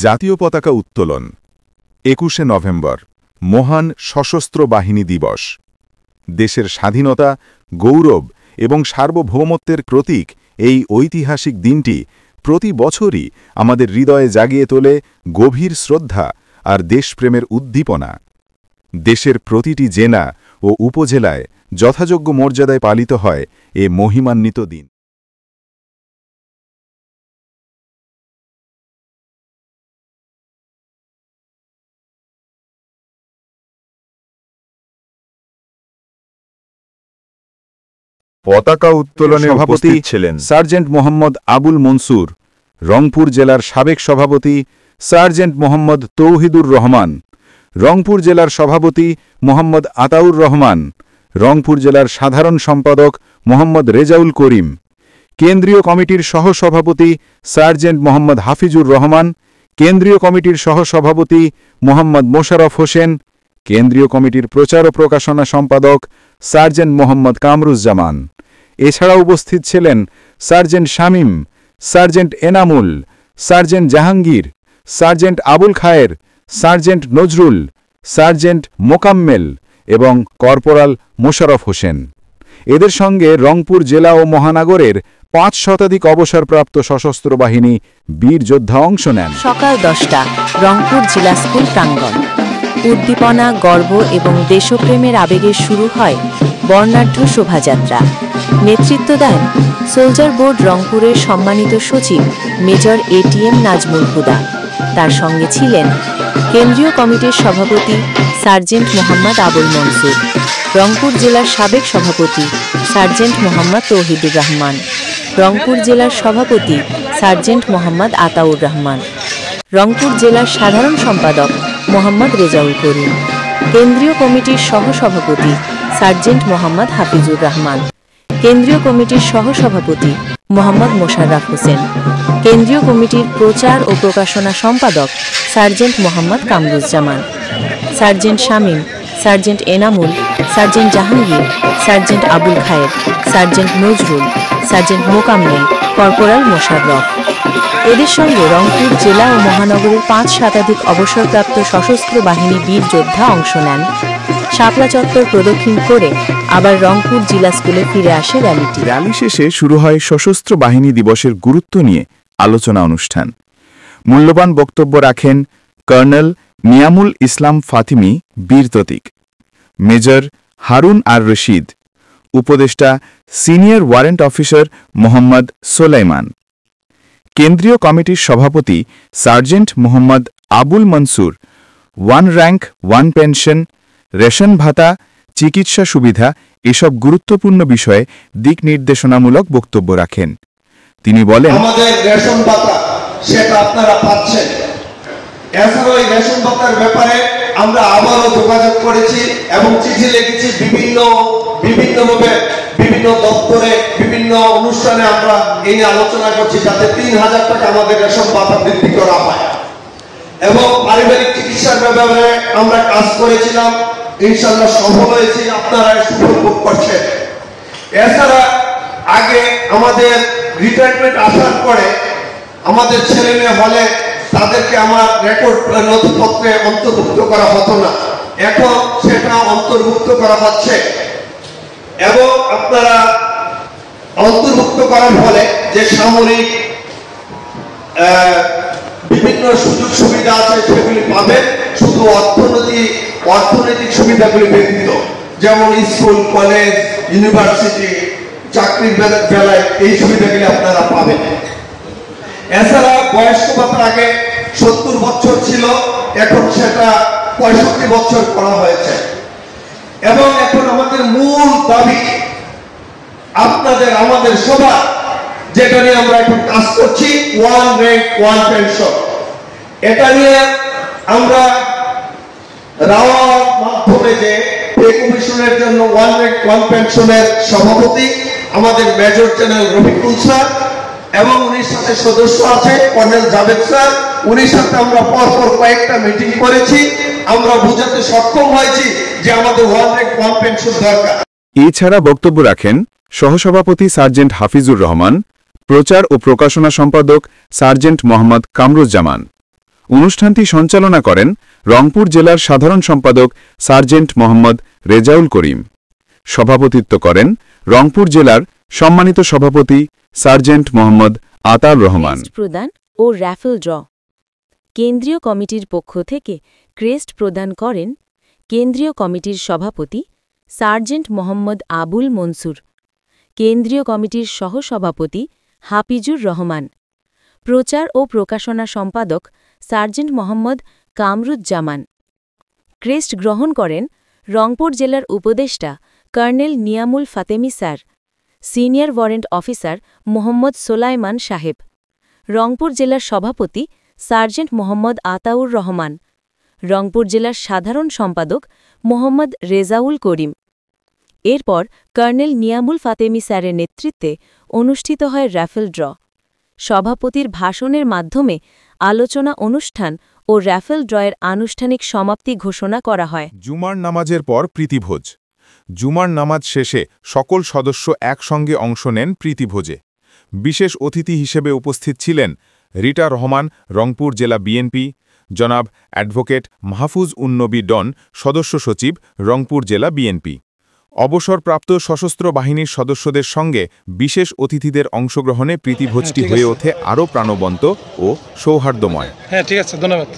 জাতীয় পতাকা উত্তোলন ২১শে নভেম্বর মহান সশস্ত্র বাহিনী দিবস। দেশের স্বাধীনতা, গৌরব এবং সার্বভৌমত্বের প্রতীক এই ঐতিহাসিক দিনটি প্রতি বছরই আমাদের হৃদয়ে জাগিয়ে তোলে গভীর শ্রদ্ধা আর দেশপ্রেমের উদ্দীপনা। দেশের প্রতিটি জেলা ও উপজেলায় যথাযোগ্য মর্যাদায় পালিত হয় এ মহিমান্বিত দিন। পতাকা উত্তোলনে সভাপতি ছিলেন সার্জেন্ট মোহাম্মদ আবুল মনসুর, রংপুর জেলার সাবেক সভাপতি সার্জেন্ট মোহাম্মদ তৌহিদুর রহমান, রংপুর জেলার সভাপতি মোহাম্মদ আতাউর রহমান, রংপুর জেলার সাধারণ সম্পাদক মোহাম্মদ রেজাউল করিম, কেন্দ্রীয় কমিটির সহসভাপতি সার্জেন্ট মোহাম্মদ হাফিজুর রহমান, কেন্দ্রীয় কমিটির সহসভাপতি মোহাম্মদ মোশাররফ হোসেন, কেন্দ্রীয় কমিটির প্রচার ও প্রকাশনা সম্পাদক সার্জেন্ট মোহাম্মদ কামরুজ্জামান। এছাড়া উপস্থিত ছিলেন sergeant Shamim, sergeant Enamul, sergeant Jahangir, sergeant Abul Khayer, sergeant Nazrul, sergeant Mokammel এবং কর্পোরাল মোশাররফ হোসেন। এদের সঙ্গে রংপুর জেলা ও মহানগরের ৫ শতাধিক অবসরপ্রাপ্ত সশস্ত্র বাহিনী বীর যোদ্ধা অংশ নেন। সকাল 10টা রংপুর জেলা স্কুল প্রাঙ্গণ। উদ্দীপনা, গর্ব এবং দেশপ্রেমের আবেগে শুরু হয় বর্ণাঢ্য শোভাযাত্রা। নেতৃত্ব দেন সোলজার বোর্ড রংপুরের সম্মানিত সচিব মেজর এটিএম নাজমুল হুদা। তার সঙ্গে ছিলেন কেন্দ্রীয় কমিটির সভাপতি সার্জেন্ট মোহাম্মদ আবুল মনসুর, রংপুর জেলার সাবেক সভাপতি সার্জেন্ট মোহাম্মদ তৌহিদুর রহমান, রংপুর জেলার সভাপতি সার্জেন্ট মোহাম্মদ আতাউর রহমান, রংপুর জেলার সাধারণ সম্পাদক মোহাম্মদ রেজাউল করিম, কেন্দ্রীয় কমিটির সহসভাপতি সার্জেন্ট মোহাম্মদ হাফিজুর রহমান, কেন্দ্রীয় কমিটির সহসভাপতি মোহাম্মদ মোশাররফ হোসেন, কেন্দ্রীয় কমিটির প্রচার ও প্রকাশনা সম্পাদক sergeant Mohammad Kamruzzaman, sergeant Shamim, sergeant Enamul, sergeant Jahangir, sergeant Abul Khayer, sergeant Nazrul, sergeant Mokammel, corporal Mosharraf. এদের সঙ্গে রংপুর জেলা ও মহানগরের ৫ শতাধিক অবসরপ্রাপ্ত সশস্ত্র বাহিনী বীর যোদ্ধা অংশ নেন। শাপলা চত্বর প্রদক্ষিণ করে আবার রংপুর জেলা স্কুলে ফিরে আসে র্যালিটি। র্যালি শেষে শুরু হয় সশস্ত্র বাহিনী দিবসের গুরুত্ব নিয়ে আলোচনা অনুষ্ঠান। মূল্যবান বক্তব্য রাখেন কর্নেল মিয়ামুল ইসলাম ফাতিমি বীর প্রতীক, মেজর হারুন আর রশিদ, উপদেষ্টা সিনিয়র ওয়ারেন্ট অফিসার মোহাম্মদ সোলাইমান, কেন্দ্রীয় কমিটির সভাপতি sergeant Mohammad Abul Mansur 1 rank 1 pension, ration ভাতা, চিকিৎসা সুবিধা এসব গুরুত্বপূর্ণ বিষয়ে দিক নির্দেশনামূলক বক্তব্য রাখেন। তিনি বলেন, আমাদের রেশন ভাতা সেটা আপনারা পাচ্ছেন। এছাড়াও এই রেশন ভাতার ব্যাপারে আমরা আবারও যোগাযোগ করেছি এবং চিঠি লিখেছি বিভিন্নভাবে বিভিন্ন দপ্তরে বিভিন্ন অনুষ্ঠানে আমরা এই নিয়ে আলোচনা করছি যাতে ৩,০০০ টাকা আমাদের রেশন ভাতা বৃদ্ধি করা হয়। এবং পারিবারিক চিকিৎসার ব্যাপারে আমরা কাজ করেছিলাম, ইনশাআল্লাহ সফল হয়েছি, আপনারা সুফল ভোগ করছেন। এছাড়া আগে আমাদের রিটায়ারমেন্ট আসার পরে আমাদের ছেলে মেয়ে হলে তাদেরকে আমার রেকর্ড নথিপত্রে অন্তর্ভুক্ত করা হতো না, এখন সেটা অন্তর্ভুক্ত করা হচ্ছে। এবং আপনারা অন্তর্ভুক্ত করার ফলে যে সামরিক বিভিন্ন সুযোগ সুবিধা আছে সেগুলি পাবেন, শুধু অর্থনৈতিক সুবিধাগুলি ব্যতীত, যেমন স্কুল, কলেজ, ইউনিভার্সিটি, চাকরির বেলায় এই সুবিধাগুলি আপনারা পাবেন। এছাড়া বয়স্ক ভাতার আগে 70 বছর ছিল, এখন সেটা 65 বছর করা হয়েছে। এবং এখন আমাদের মূল দাবি আমাদের সবার, যেটা নিয়ে আমরা এখন কাজ করছি, 1 র্যাঙ্ক 1 পেনশন। এটা নিয়ে আমরা রাওয়ার মাধ্যমে যে পে কমিশনের জন্য 1 র্যাঙ্ক 1 পেনশনের সভাপতি আমাদের মেজর জেনারেল রফিকুল স্যার এবং উনির সাথে সদস্য আছে কর্নেল জাভেদ স্যার, উনির সাথে আমরা পরপর কয়েকটা মিটিং করেছি। আমরা বুঝাতে সক্ষম হয়েছি যে আমাদের 1 র্যাঙ্ক 1 পেনশন দরকার। এছাড়া বক্তব্য রাখেন সহসভাপতি সার্জেন্ট হাফিজুর রহমান, প্রচার ও প্রকাশনা সম্পাদক সার্জেন্ট মোহাম্মদ কামরুজ্জামান, অনুষ্ঠানটি সঞ্চালনা করেন রংপুর জেলার সাধারণ সম্পাদক সার্জেন্ট মোহাম্মদ রেজাউল করিম। সভাপতিত্ব করেন রংপুর জেলার সম্মানিত সভাপতি সার্জেন্ট মোহাম্মদ আতাউর রহমান। ক্রেস্ট প্রদান ও র্যাফেল ড্র। কেন্দ্রীয় কমিটির পক্ষ থেকে ক্রেস্ট প্রদান করেন কেন্দ্রীয় কমিটির সভাপতি সার্জেন্ট মোহাম্মদ আবুল মনসুর, কেন্দ্রীয় কমিটির সহসভাপতি হাফিজুর রহমান, প্রচার ও প্রকাশনা সম্পাদক সার্জেন্ট মোহাম্মদ কামরুজ্জামান। ক্রেস্ট গ্রহণ করেন রংপুর জেলার উপদেষ্টা colonel Niamul Fatemi sir, senior warrant officer Mohammad Solaiman সাহেব, রংপুর জেলার সভাপতি সার্জেন্ট মোহাম্মদ আতাউর রহমান, রংপুর জেলার সাধারণ সম্পাদক মোহাম্মদ রেজাউল করিম। এরপর কর্নেল নিয়ামুল ফাতেমি স্যারের নেতৃত্বে অনুষ্ঠিত হয় র্যাফেল ড্র। সভাপতির ভাষণের মাধ্যমে আলোচনা অনুষ্ঠান ও র্যাফেল ড্রয়ের আনুষ্ঠানিক সমাপ্তি ঘোষণা করা হয়। জুমার নামাজের পর প্রীতিভোজ। জুমার নামাজ শেষে সকল সদস্য একসঙ্গে অংশ নেন প্রীতিভোজে। বিশেষ অতিথি হিসেবে উপস্থিত ছিলেন রিটা রহমান, রংপুর জেলা বিএনপি, জনাব অ্যাডভোকেট মাহফুজ উন-নবী ডন, সদস্য সচিব, রংপুর জেলা বিএনপি। অবসরপ্রাপ্ত সশস্ত্র বাহিনীর সদস্যদের সঙ্গে বিশেষ অতিথিদের অংশগ্রহণে প্রীতিভোজটি হয়ে ওঠে আরও প্রাণবন্ত ও সৌহার্দ্যময়। হ্যাঁ, ঠিক আছে, ধন্যবাদ।